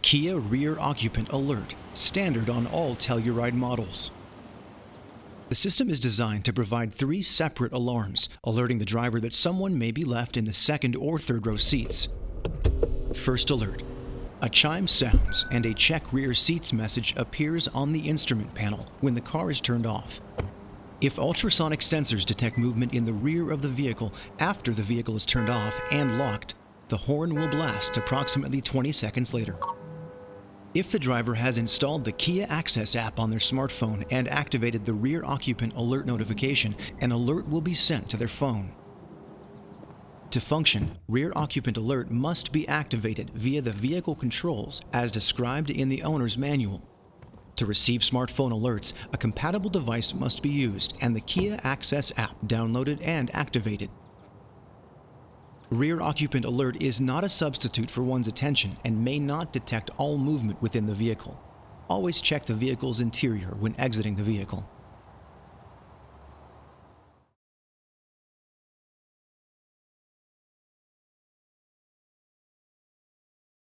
Kia Rear Occupant Alert, standard on all Telluride models. The system is designed to provide 3 separate alarms, alerting the driver that someone may be left in the second or third row seats. First alert. A chime sounds and a check rear seats message appears on the instrument panel when the car is turned off. If ultrasonic sensors detect movement in the rear of the vehicle after the vehicle is turned off and locked, the horn will blast approximately 20 seconds later. If the driver has installed the Kia Access app on their smartphone and activated the Rear Occupant Alert notification, an alert will be sent to their phone. To function, Rear Occupant Alert must be activated via the vehicle controls as described in the owner's manual. To receive smartphone alerts, a compatible device must be used and the Kia Access app downloaded and activated. Rear Occupant Alert is not a substitute for one's attention and may not detect all movement within the vehicle. Always check the vehicle's interior when exiting the vehicle.